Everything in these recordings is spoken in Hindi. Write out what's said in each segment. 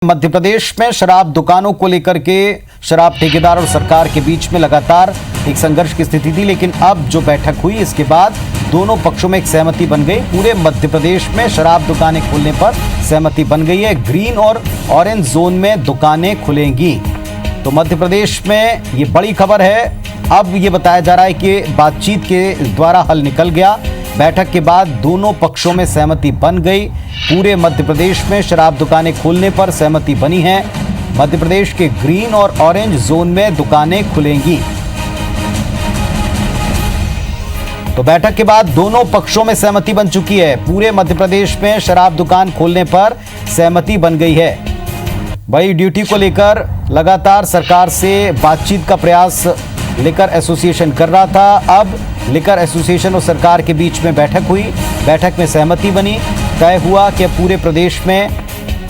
मध्य प्रदेश में शराब दुकानों को लेकर के शराब ठेकेदार और सरकार के बीच में लगातार एक संघर्ष की स्थिति थी, लेकिन अब जो बैठक हुई इसके बाद दोनों पक्षों में एक सहमति बन गई। पूरे मध्य प्रदेश में शराब दुकानें खोलने पर सहमति बन गई है। ग्रीन और ऑरेंज जोन में दुकानें खुलेंगी। तो मध्य प्रदेश में ये बड़ी खबर है। अब ये बताया जा रहा है कि बातचीत के द्वारा हल निकल गया। बैठक के बाद दोनों पक्षों में सहमति बन गई। पूरे मध्य प्रदेश में शराब दुकानें खोलने पर सहमति बनी है। मध्य प्रदेश के ग्रीन और ऑरेंज जोन में दुकानें खुलेंगी। तो बैठक के बाद दोनों पक्षों में सहमति बन चुकी है। पूरे मध्य प्रदेश में शराब दुकान खोलने पर सहमति बन गई है। बड़ी ड्यूटी को लेकर लगातार सरकार से बातचीत का प्रयास लिकर एसोसिएशन कर रहा था। अब लिकर एसोसिएशन और सरकार के बीच में बैठक हुई। बैठक में सहमति बनी। तय हुआ कि पूरे प्रदेश में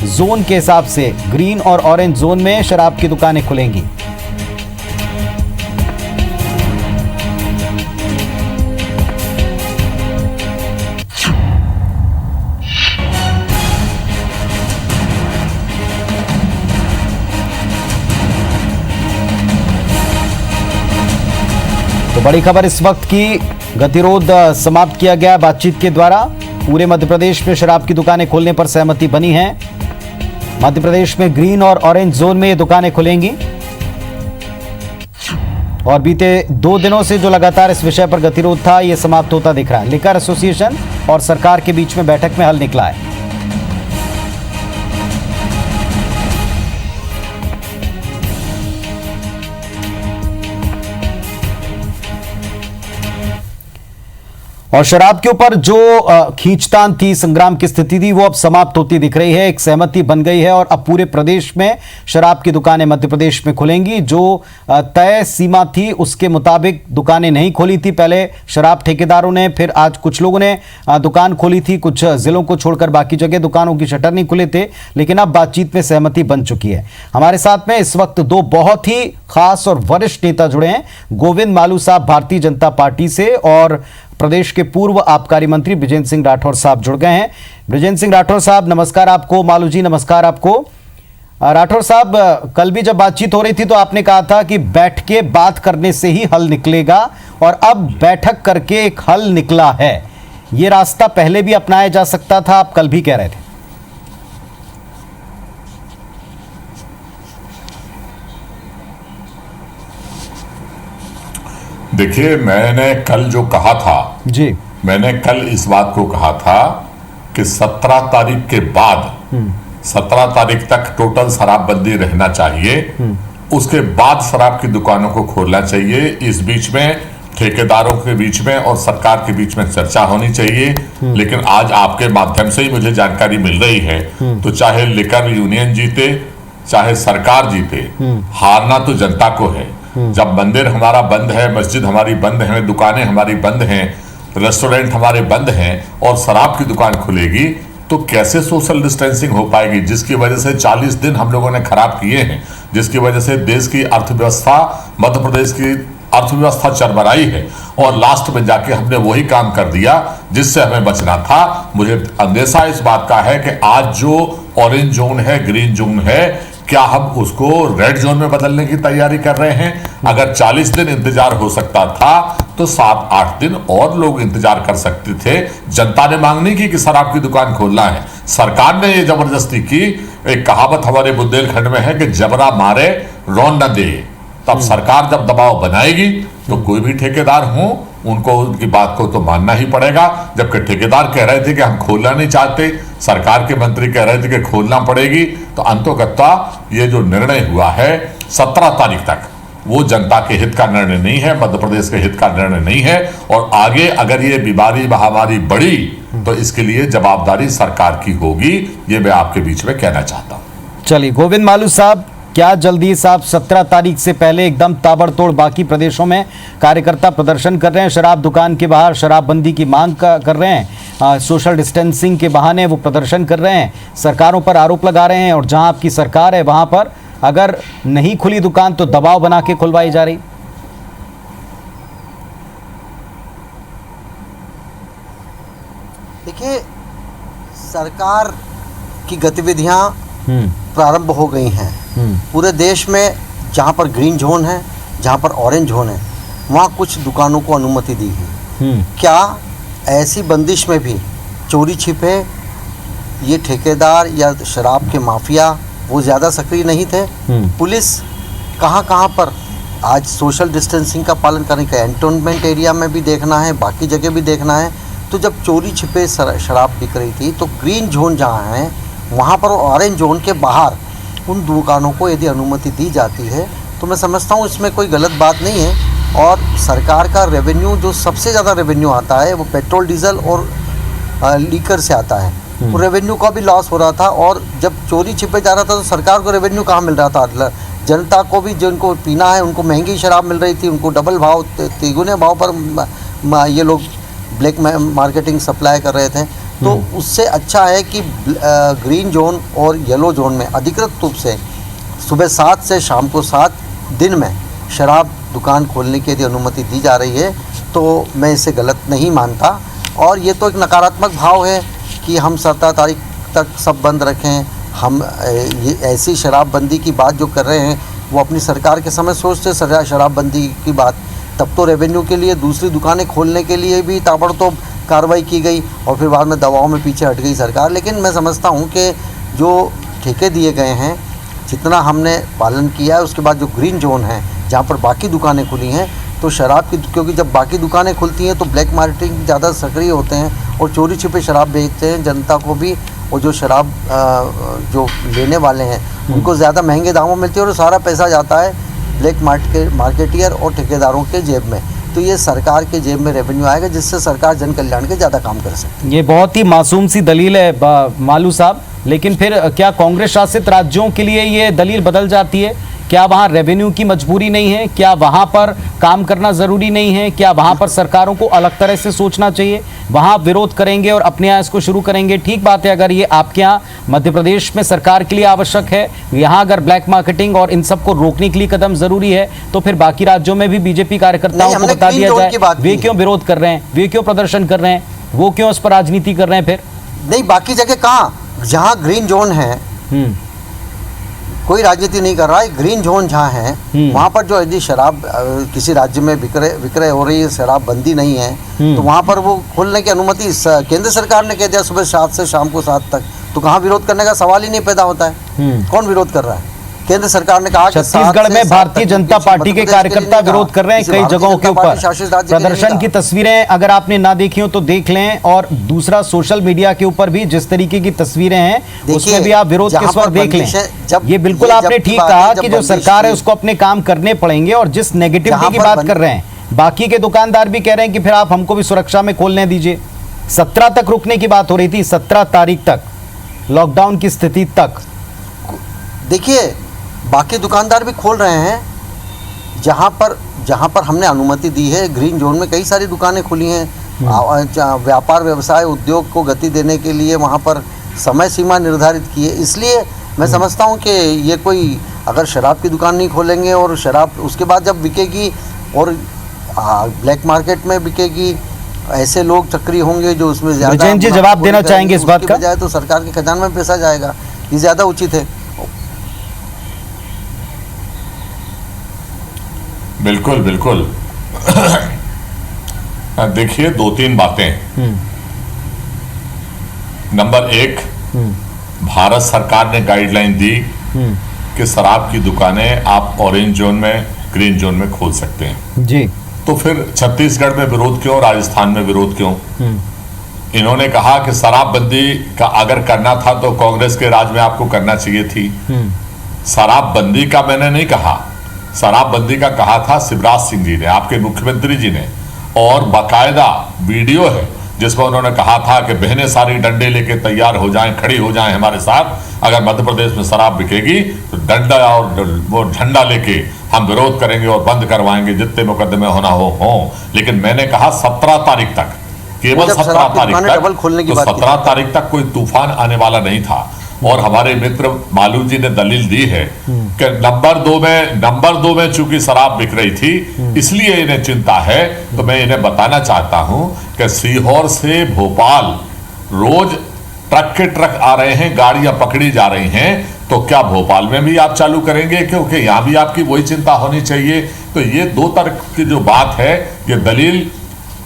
जोन के हिसाब से ग्रीन और ऑरेंज जोन में शराब की दुकानें खुलेंगी। तो बड़ी खबर इस वक्त की, गतिरोध समाप्त किया गया बातचीत के द्वारा। पूरे मध्य प्रदेश में शराब की दुकानें खोलने पर सहमति बनी है। मध्य प्रदेश में ग्रीन और ऑरेंज जोन में ये दुकानें खुलेंगी। और बीते 2 दिनों से जो लगातार इस विषय पर गतिरोध था, ये समाप्त होता दिख रहा है। लिकर एसोसिएशन और सरकार के बीच में बैठक में हल निकला है। और शराब के ऊपर जो खींचतान थी, संग्राम की स्थिति थी, वो अब समाप्त होती दिख रही है। एक सहमति बन गई है और अब पूरे प्रदेश में शराब की दुकानें मध्य प्रदेश में खुलेंगी। जो तय सीमा थी उसके मुताबिक दुकानें नहीं खोली थी पहले शराब ठेकेदारों ने, फिर आज कुछ लोगों ने दुकान खोली थी। कुछ जिलों को छोड़कर बाकी जगह दुकानों की शटर नहीं खुले थे, लेकिन अब बातचीत में सहमति बन चुकी है। हमारे साथ में इस वक्त 2 बहुत ही खास और वरिष्ठ नेता जुड़े हैं। गोविंद मालू साहब भारतीय जनता पार्टी से और प्रदेश के पूर्व आबकारी मंत्री बृजेंद्र सिंह राठौर साहब जुड़ गए हैं। बृजेंद्र सिंह राठौर साहब नमस्कार आपको। मालू जी नमस्कार आपको। राठौर साहब, कल भी जब बातचीत हो रही थी तो आपने कहा था कि बैठ के बात करने से ही हल निकलेगा, और अब बैठक करके एक हल निकला है। ये रास्ता पहले भी अपनाया जा सकता था, आप कल भी कह रहे थे। देखिए, मैंने कल जो कहा था जी, मैंने कल इस बात को कहा था कि 17 तारीख के बाद 17 तारीख तक टोटल शराबबंदी रहना चाहिए। उसके बाद शराब की दुकानों को खोलना चाहिए। इस बीच में ठेकेदारों के बीच में और सरकार के बीच में चर्चा होनी चाहिए। लेकिन आज आपके माध्यम से ही मुझे जानकारी मिल रही है, तो चाहे लिकर यूनियन जीते चाहे सरकार जीते, हारना तो जनता को है। जब मंदिर हमारा बंद है, मस्जिद हमारी बंद है, दुकानें हमारी बंद हैं, रेस्टोरेंट हमारे बंद हैं और शराब की दुकान खुलेगी, तो कैसे सोशल डिस्टेंसिंग हो पाएगी? जिसकी वजह से 40 दिन हम लोगों ने खराब किए हैं, जिसकी वजह से देश की अर्थव्यवस्था, मध्य प्रदेश की अर्थव्यवस्था चरमराई है, और लास्ट में जाके हमने वही काम कर दिया जिससे हमें बचना था। मुझे अंदेशा इस बात का है कि आज जो ऑरेंज जोन है, ग्रीन जोन है, क्या हम उसको रेड जोन में बदलने की तैयारी कर रहे हैं? अगर 40 दिन इंतजार हो सकता था तो 7-8 दिन और लोग इंतजार कर सकते थे। जनता ने मांग नहीं की कि शराब की दुकान खोलना है, सरकार ने ये जबरदस्ती की। एक कहावत हमारे बुंदेलखंड में है कि जबरा मारे रौन न दे। तब सरकार जब दबाव बनाएगी तो कोई भी ठेकेदार हो, उनको उनकी बात को तो मानना ही पड़ेगा। जबकि ठेकेदार कह रहे थे कि हम खोलना नहीं चाहते, सरकार के मंत्री कह रहे थे कि खोलना पड़ेगी, तो अंतोगत्वा ये जो निर्णय हुआ है 17 तारीख तक, वो जनता के हित का निर्णय नहीं है, मध्य प्रदेश के हित का निर्णय नहीं है। और आगे अगर ये बीमारी महामारी बढ़ी तो इसके लिए जवाबदारी सरकार की होगी। ये मैं आपके बीच में कहना चाहता हूं। चलिए गोविंद मालू साहब, क्या जल्दी साहब 17 तारीख से पहले एकदम ताबड़तोड़ बाकी प्रदेशों में कार्यकर्ता प्रदर्शन कर रहे हैं, शराब दुकान के बाहर शराबबंदी की मांग कर रहे हैं, सोशल डिस्टेंसिंग के बहाने वो प्रदर्शन कर रहे हैं, सरकारों पर आरोप लगा रहे हैं, और जहां आपकी सरकार है वहां पर अगर नहीं खुली दुकान तो दबाव बना के खुलवाई जा रही? देखिए, सरकार की गतिविधियां प्रारंभ हो गई हैं। पूरे देश में जहाँ पर ग्रीन जोन है, जहाँ पर ऑरेंज जोन है, वहाँ कुछ दुकानों को अनुमति दी है। क्या ऐसी बंदिश में भी चोरी छिपे ये ठेकेदार या शराब के माफिया वो ज़्यादा सक्रिय नहीं थे? पुलिस कहाँ पर आज सोशल डिस्टेंसिंग का पालन करने का, एंटोनमेंट एरिया में भी देखना है, बाकी जगह भी देखना है। तो जब चोरी छिपे शराब बिक रही थी तो ग्रीन जोन जहाँ है वहाँ पर ऑरेंज जोन के बाहर उन दुकानों को यदि अनुमति दी जाती है तो मैं समझता हूँ इसमें कोई गलत बात नहीं है। और सरकार का रेवेन्यू, जो सबसे ज़्यादा रेवेन्यू आता है वो पेट्रोल डीजल और लीकर से आता है। तो रेवेन्यू का भी लॉस हो रहा था, और जब चोरी छिपे जा रहा था तो सरकार को रेवेन्यू कहाँ मिल रहा था? जनता को भी जिनको पीना है उनको महंगी शराब मिल रही थी, उनको डबल भाव, तिगुने भाव पर ये लोग ब्लैक मार्केटिंग सप्लाई कर रहे थे। तो उससे अच्छा है कि ग्रीन जोन और येलो जोन में अधिकृत रूप से सुबह 7 से शाम को 7 दिन में शराब दुकान खोलने की यदि अनुमति दी जा रही है तो मैं इसे गलत नहीं मानता। और ये तो एक नकारात्मक भाव है कि हम 17 तारीख तक सब बंद रखें। हम ये ऐसी शराबबंदी की बात जो कर रहे हैं वो अपनी सरकार के समय सोचते शराबबंदी की बात, तब तो रेवेन्यू के लिए दूसरी दुकानें खोलने के लिए भी ताबड़तोड़ कार्रवाई की गई और फिर बाद में दवाओं में पीछे हट गई सरकार। लेकिन मैं समझता हूँ कि जो ठेके दिए गए हैं, जितना हमने पालन किया है, उसके बाद जो ग्रीन जोन है जहाँ पर बाकी दुकानें खुली हैं तो शराब की, क्योंकि जब बाकी दुकानें खुलती हैं तो ब्लैक मार्केटिंग ज़्यादा सक्रिय होते हैं और चोरी छिपे शराब बेचते हैं जनता को भी, और जो शराब जो लेने वाले हैं उनको ज़्यादा महंगे दामों में मिलती है और सारा पैसा जाता है ब्लैक मार्केटियर और ठेकेदारों के जेब में। तो ये सरकार के जेब में रेवेन्यू आएगा जिससे सरकार जन कल्याण के ज़्यादा काम कर सकती है। ये बहुत ही मासूम सी दलील है मालू साहब, लेकिन फिर क्या कांग्रेस शासित राज्यों के लिए ये दलील बदल जाती है? क्या वहाँ रेवेन्यू की मजबूरी नहीं है? क्या वहाँ पर काम करना ज़रूरी नहीं है? क्या वहाँ पर सरकारों को अलग तरह से सोचना चाहिए? वहाँ विरोध करेंगे और अपने यहाँ इसको शुरू करेंगे, ठीक बात है। अगर ये आपके यहाँ मध्य प्रदेश में सरकार के लिए आवश्यक है, यहाँ अगर ब्लैक मार्केटिंग और इन सब को रोकने के लिए कदम ज़रूरी है, तो फिर बाकी राज्यों में भी बीजेपी कार्यकर्ताओं को बता दिया जाए वे क्यों विरोध कर रहे हैं, वे क्यों प्रदर्शन कर रहे हैं, वो क्यों उस पर राजनीति कर रहे हैं? फिर नहीं, बाकी जगह कहाँ, जहाँ ग्रीन जोन है कोई राजनीति नहीं कर रहा है। ग्रीन जोन जहाँ है वहाँ पर जो यदि शराब किसी राज्य में विक्रय हो रही है, शराब बंदी नहीं है, तो वहाँ पर वो खोलने की अनुमति केंद्र सरकार ने कह दिया सुबह 7 से शाम को 7 तक, तो कहाँ विरोध करने का सवाल ही नहीं पैदा होता है। कौन विरोध कर रहा है? केंद्र सरकार ने कहा छत्तीसगढ़ में भारतीय जनता पार्टी के कार्यकर्ता विरोध कर रहे हैं कई जगहों के ऊपर। प्रदर्शन की तस्वीरें अगर आपने ना देखी हो तो देख लें, और दूसरा सोशल मीडिया के ऊपर भी जिस तरीके की तस्वीरें हैं उसमें भी आप विरोध के स्वर देख लें। ये बिल्कुल आपने ठीक कहा कि जो सरकार है उसको अपने काम करने पड़ेंगे, और जिस नेगेटिविटी की बात कर रहे हैं बाकी के दुकानदार भी कह रहे हैं कि फिर आप हमको भी सुरक्षा में खोलने दीजिए। 17 तक रुकने की बात हो रही थी, 17 तारीख तक, लॉकडाउन की स्थिति तक। देखिए बाकी दुकानदार भी खोल रहे हैं जहाँ पर हमने अनुमति दी है। ग्रीन जोन में कई सारी दुकानें खुली हैं, व्यापार व्यवसाय उद्योग को गति देने के लिए वहाँ पर समय सीमा निर्धारित की है। इसलिए मैं समझता हूँ कि ये कोई अगर शराब की दुकान नहीं खोलेंगे और शराब उसके बाद जब बिकेगी और ब्लैक मार्केट में बिकेगी, ऐसे लोग सक्रिय होंगे जो उसमें ज़्यादा जी जवाब देना चाहेंगे इस बात का? बजाय तो सरकार के खजाने में पैसा जाएगा, ये ज़्यादा उचित है। बिल्कुल बिल्कुल। देखिए 2-3 बातें। नंबर 1, भारत सरकार ने गाइडलाइन दी कि शराब की दुकानें आप ऑरेंज जोन में, ग्रीन जोन में खोल सकते हैं जी। तो फिर छत्तीसगढ़ में विरोध क्यों, राजस्थान में विरोध क्यों? इन्होंने कहा कि शराबबंदी का अगर करना था तो कांग्रेस के राज में आपको करना चाहिए थी। शराबबंदी का मैंने नहीं कहा, शराबबंदी का कहा था शिवराज सिंह जी ने, आपके मुख्यमंत्री जी ने, और बाकायदा वीडियो है जिसमें उन्होंने कहा था कि बहनें सारी डंडे लेके तैयार हो जाएं, खड़ी हो जाएं हमारे साथ, अगर मध्य प्रदेश में शराब बिकेगी तो डंडा और वो झंडा लेके हम विरोध करेंगे और बंद करवाएंगे, जितने मुकदमे होना हो। लेकिन मैंने कहा 17 तारीख तक, केवल 17 तारीख तक, तो 17 तारीख तक कोई तूफान आने वाला नहीं था। और हमारे मित्र मालू जी ने दलील दी है कि नंबर दो में चूंकि शराब बिक रही थी इसलिए इन्हें चिंता है। तो मैं इन्हें बताना चाहता हूं कि सीहोर से भोपाल रोज ट्रक के ट्रक आ रहे हैं, गाड़ियां पकड़ी जा रही हैं, तो क्या भोपाल में भी आप चालू करेंगे? क्योंकि यहां भी आपकी वही चिंता होनी चाहिए। तो ये दो तर्क की जो बात है, ये दलील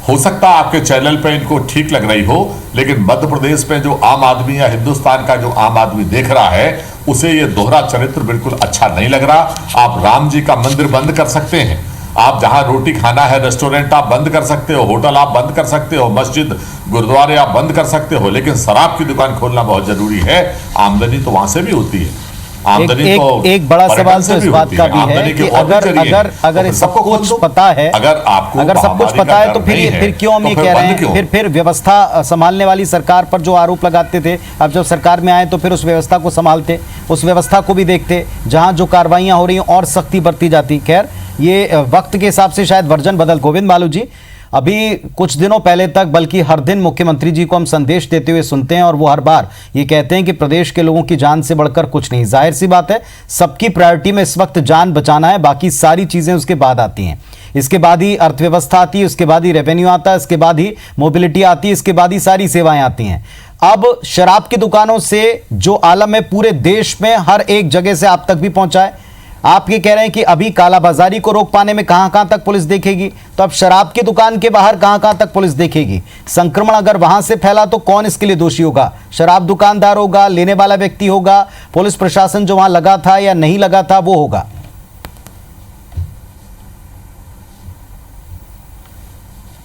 हो सकता है आपके चैनल पे इनको ठीक लग रही हो, लेकिन मध्य प्रदेश में जो आम आदमी या हिंदुस्तान का जो आम आदमी देख रहा है, उसे ये दोहरा चरित्र बिल्कुल अच्छा नहीं लग रहा। आप राम जी का मंदिर बंद कर सकते हैं, आप जहां रोटी खाना है, रेस्टोरेंट आप बंद कर सकते हो, होटल आप बंद कर सकते हो, मस्जिद गुरुद्वारे आप बंद कर सकते हो, लेकिन शराब की दुकान खोलना बहुत जरूरी है। आमदनी तो वहां से भी होती है। एक बड़ा सवाल तो इस बात का भी है कि अगर सबको कुछ पता है, अगर सब कुछ पता है, तो फिर क्यों हम ये कह रहे हैं? फिर व्यवस्था संभालने वाली सरकार पर जो आरोप लगाते थे, अब जब सरकार में आए तो फिर उस व्यवस्था को संभालते, उस व्यवस्था को भी देखते, जहां जो कार्रवाइयां हो रही हैं और सख्ती बरती जाती। खैर, ये वक्त के हिसाब से शायद वर्जन बदल। गोविंद बालू जी, अभी कुछ दिनों पहले तक, बल्कि हर दिन मुख्यमंत्री जी को हम संदेश देते हुए सुनते हैं और वो हर बार ये कहते हैं कि प्रदेश के लोगों की जान से बढ़कर कुछ नहीं। जाहिर सी बात है, सबकी प्रायोरिटी में इस वक्त जान बचाना है, बाकी सारी चीजें उसके बाद आती हैं। इसके बाद ही अर्थव्यवस्था आती है, उसके बाद ही रेवेन्यू आता है, इसके बाद ही मोबिलिटी आती है, इसके बाद ही सारी सेवाएं आती हैं। अब शराब की दुकानों से जो आलम है पूरे देश में हर एक जगह से आप तक भी पहुंचा है। आप ये कह रहे हैं कि अभी कालाबाजारी को रोक पाने में कहां तक पुलिस देखेगी, तो अब शराब की दुकान के बाहर कहां तक पुलिस देखेगी? संक्रमण अगर वहां से फैला तो कौन इसके लिए दोषी होगा? शराब दुकानदार होगा, लेने वाला व्यक्ति होगा, पुलिस प्रशासन जो वहां लगा था या नहीं लगा था वो होगा?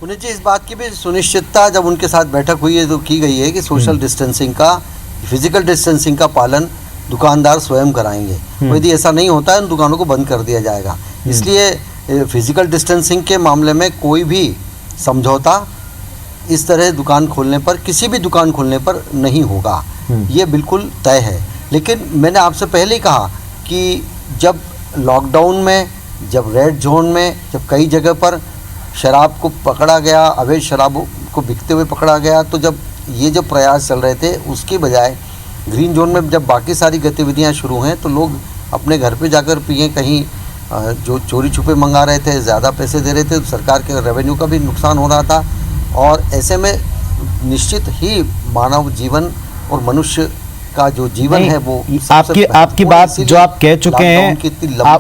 उन्हें जी इस बात की भी सुनिश्चितता जब उनके साथ बैठक हुई है तो की गई है कि सोशल डिस्टेंसिंग का, फिजिकल डिस्टेंसिंग का पालन दुकानदार स्वयं कराएंगे। और यदि ऐसा नहीं होता है, उन दुकानों को बंद कर दिया जाएगा। इसलिए फिजिकल डिस्टेंसिंग के मामले में कोई भी समझौता इस तरह दुकान खोलने पर, किसी भी दुकान खोलने पर नहीं होगा, ये बिल्कुल तय है। लेकिन मैंने आपसे पहले ही कहा कि जब लॉकडाउन में, जब रेड जोन में, जब कई जगह पर शराब को पकड़ा गया, अवैध शराब को बिकते हुए पकड़ा गया, तो जब ये जो प्रयास चल रहे थे, उसके बजाय ग्रीन जोन में जब बाकी सारी गतिविधियां शुरू हैं, तो लोग अपने घर पे जाकर पिए, कहीं जो चोरी छुपे मंगा रहे थे, ज़्यादा पैसे दे रहे थे, तो सरकार के रेवेन्यू का भी नुकसान हो रहा था। और ऐसे में निश्चित ही मानव जीवन और मनुष्य का जो जीवन है वो आपकी बात जो आप कह चुके हैं,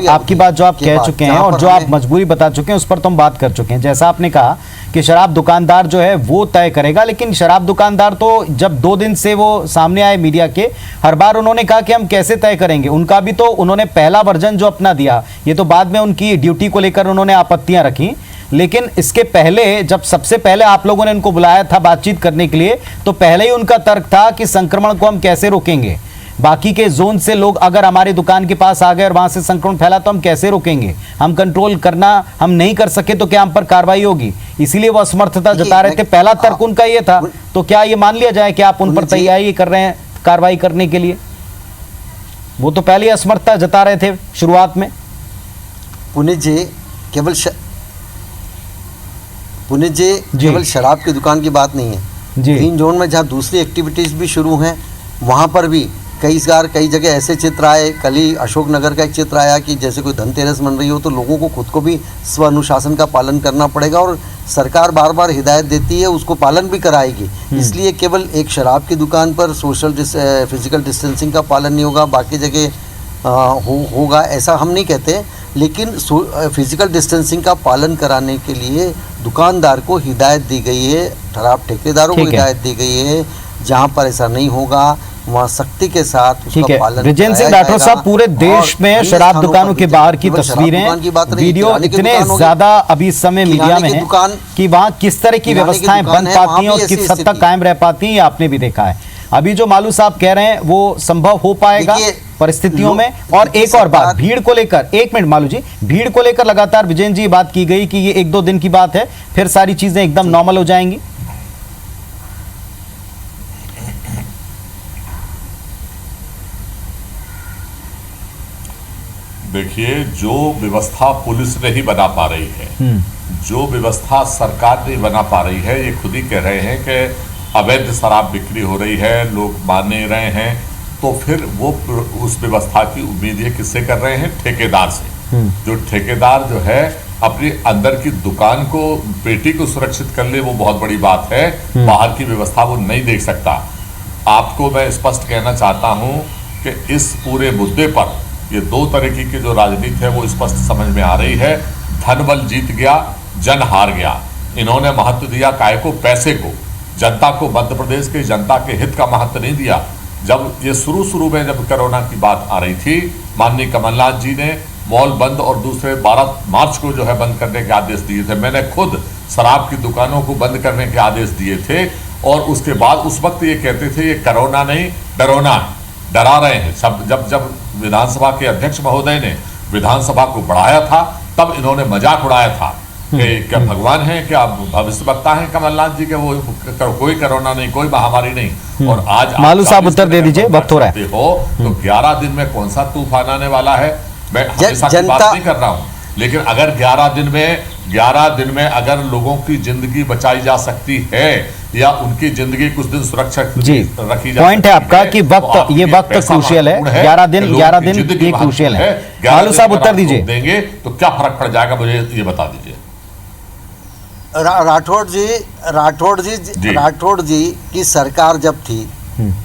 आपकी बात जो आप कह चुके हैं और जो आप मजबूरी बता चुके हैं, उस पर तो हम बात कर चुके हैं। जैसा आपने कहा कि शराब दुकानदार जो है वो तय करेगा, लेकिन शराब दुकानदार तो जब 2 दिन से वो सामने आए मीडिया के, हर बार उन्होंने कहा कि हम कैसे तय करेंगे। उनका भी तो उन्होंने पहला वर्जन जो अपना दिया, ये तो बाद में उनकी ड्यूटी को लेकर उन्होंने आपत्तियां रखी, लेकिन इसके पहले जब सबसे पहले आप लोगों ने उनको बुलाया था बातचीत करने के लिए, तो पहले ही उनका तर्क था कि संक्रमण को हम कैसे रोकेंगे, बाकी के जोन से लोग अगर हमारी दुकान के पास आ गए और वहां से संक्रमण फैला तो हम कैसे रोकेंगे, हम कंट्रोल करना हम नहीं कर सके तो क्या हम पर कार्रवाई होगी? इसीलिए वो असमर्थता जता रहे थे। पहला तर्क उनका ये था, तो क्या ये मान लिया जाए कि आप उन पर तैयारी कर रहे हैं कार्रवाई करने के लिए? वो तो पहले असमर्थता जता रहे थे शुरुआत में। पुनीत जी, केवल शराब की दुकान की बात नहीं है। ग्रीन जोन में जहाँ दूसरी एक्टिविटीज़ भी शुरू हैं, वहाँ पर भी कई जगह ऐसे चित्र आए। कल ही अशोकनगर का एक चित्र आया कि जैसे कोई धनतेरस मन रही हो, तो लोगों को खुद को भी स्व अनुशासन का पालन करना पड़ेगा, और सरकार बार बार हिदायत देती है, उसको पालन भी कराएगी। इसलिए केवल एक शराब की दुकान पर फिजिकल डिस्टेंसिंग का पालन नहीं होगा, बाकी जगह होगा, ऐसा हम नहीं कहते। लेकिन फिजिकल डिस्टेंसिंग का पालन कराने के लिए दुकानदार को हिदायत दी गई है, शराब ठेकेदारों को हिदायत दी गई है, जहाँ पर ऐसा नहीं होगा वहाँ सख्ती के साथ उसका पालन। विजेंद्र सिंह राठौर साहब, पूरे देश में शराब दुकानों के बाहर की तस्वीरें, वीडियो इतने ज्यादा अभी इस समय मीडिया में है कि वहाँ किस तरह की व्यवस्थाएं बन पाती हैं और किस हद तक कायम रह पाती हैं, ये आपने भी देखा है। अभी जो मालू साहब कह रहे हैं वो संभव हो पाएगा परिस्थितियों में। और एक और बात, भीड़ को लेकर, 1 मिनट मालू जी, भीड़ को लेकर लगातार विजेंद्र जी बात की गई कि ये 1-2 दिन की बात है, फिर सारी चीजें एकदम नॉर्मल हो जाएंगी। देखिए, जो व्यवस्था पुलिस नहीं बना पा रही है, जो व्यवस्था सरकार नहीं बना पा रही है, ये खुद ही कह रहे हैं कि अवैध शराब बिक्री हो रही है, लोग मान नहीं रहे हैं, तो फिर वो उस व्यवस्था की उम्मीद ये किससे कर रहे हैं? ठेकेदार से। जो ठेकेदार जो है अपनी अंदर की दुकान को, पेटी को सुरक्षित कर ले, वो बहुत बड़ी बात है। बाहर की व्यवस्था वो नहीं देख सकता। आपको मैं स्पष्ट कहना चाहता हूं कि इस पूरे मुद्दे पर ये दो तरीके की जो राजनीति है वो स्पष्ट समझ में आ रही है। धनबल जीत गया, जन हार गया। इन्होंने महत्व दिया काय को, पैसे को, जनता को, मध्य प्रदेश की जनता के हित का महत्व नहीं दिया। जब ये शुरू में जब कोरोना की बात आ रही थी, माननीय कमलनाथ जी ने मॉल बंद और दूसरे 12 मार्च को जो है बंद करने के आदेश दिए थे। मैंने खुद शराब की दुकानों को बंद करने के आदेश दिए थे और उसके बाद उस वक्त ये कहते थे ये कोरोना नहीं डरोना है, डरा रहे हैं। सब जब विधानसभा के अध्यक्ष महोदय ने विधानसभा को बढ़ाया था तब इन्होंने मजाक उड़ाया था कि क्या भगवान है, क्या भविष्यवक्ता है कमलनाथ जी के, वो कोई कोरोना नहीं, कोई महामारी नहीं। और आज मालू साहब उत्तर दे दीजिए, वक्त हो रहा है। तो 11 दिन में कौन सा तूफान आने वाला है, मैं हमेशा की बात नहीं कर रहा हूं, लेकिन अगर 11 दिन में अगर लोगों की जिंदगी बचाई जा सकती है या उनकी जिंदगी कुछ दिन सुरक्षित रखी जा पॉइंट है आपका कि वक्त, ये वक्त क्रूशियल है। 11 दिन ये क्रूशियल है। मालू साहब उत्तर दीजिए। देंगे तो क्या फर्क पड़ जाएगा, मुझे ये बता दीजिए। राठौड़ जी की सरकार जब थी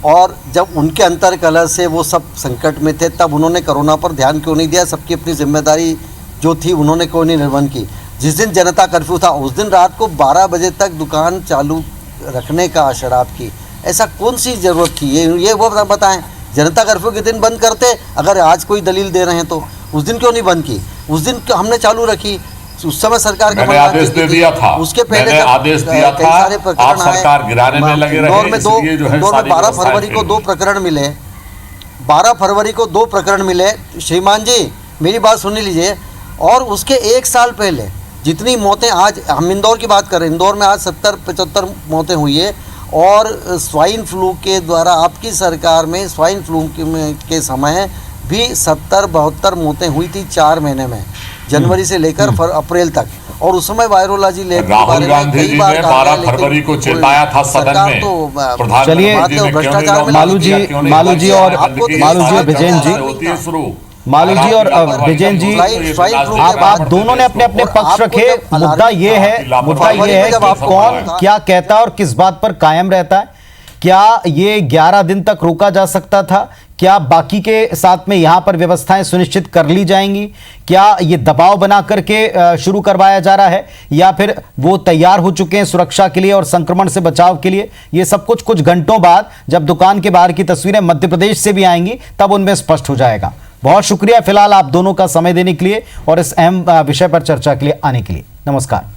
और जब उनके अंतर कलह से वो सब संकट में थे, तब उन्होंने कोरोना पर ध्यान क्यों नहीं दिया? सबकी अपनी जिम्मेदारी जो थी उन्होंने क्यों नहीं निर्वहन की? जिस दिन जनता कर्फ्यू था उस दिन रात को 12 बजे तक दुकान चालू रखने का शराब की, ऐसा कौन सी जरूरत थी? ये वो बताएं। जनता कर्फ्यू के दिन बंद करते, अगर आज कोई दलील दे रहे हैं तो उस दिन क्यों नहीं बंद की? उस दिन हमने चालू रखी, उस समय सरकार मैंने आदेश दे दिया था, उसके पहले मैंने आदेश दिया था, आप सरकार गिराने में लगे रहे। इंदौर में 12 फरवरी को 2 प्रकरण मिले, 12 फरवरी को 2 प्रकरण मिले। श्रीमान जी मेरी बात सुन लीजिए। और उसके 1 साल पहले जितनी मौतें, आज हम इंदौर की बात करें, इंदौर में आज 70-75 मौतें हुई है। और स्वाइन फ्लू के द्वारा आपकी सरकार में स्वाइन फ्लू के समय भी 70-72 मौतें हुई थी 4 महीने में, जनवरी से लेकर अप्रैल तक। और उस समय वायरोलॉजी लैब राहुल गांधी जी ने 12 फरवरी को चेताया था सदन में। चलिए मालू जी और विजयन जी, आप दोनों ने अपने अपने पक्ष रखे। मुद्दा ये है कि कौन क्या कहता है और किस बात पर कायम रहता है। क्या ये 11 दिन तक रोका जा सकता था? क्या बाकी के साथ में यहां पर व्यवस्थाएं सुनिश्चित कर ली जाएंगी? क्या ये दबाव बना करके शुरू करवाया जा रहा है या फिर वो तैयार हो चुके हैं सुरक्षा के लिए और संक्रमण से बचाव के लिए? ये सब कुछ घंटों बाद जब दुकान के बाहर की तस्वीरें मध्य प्रदेश से भी आएंगी तब उनमें स्पष्ट हो जाएगा। बहुत शुक्रिया फिलहाल आप दोनों का समय देने के लिए और इस अहम विषय पर चर्चा के लिए आने के लिए। नमस्कार।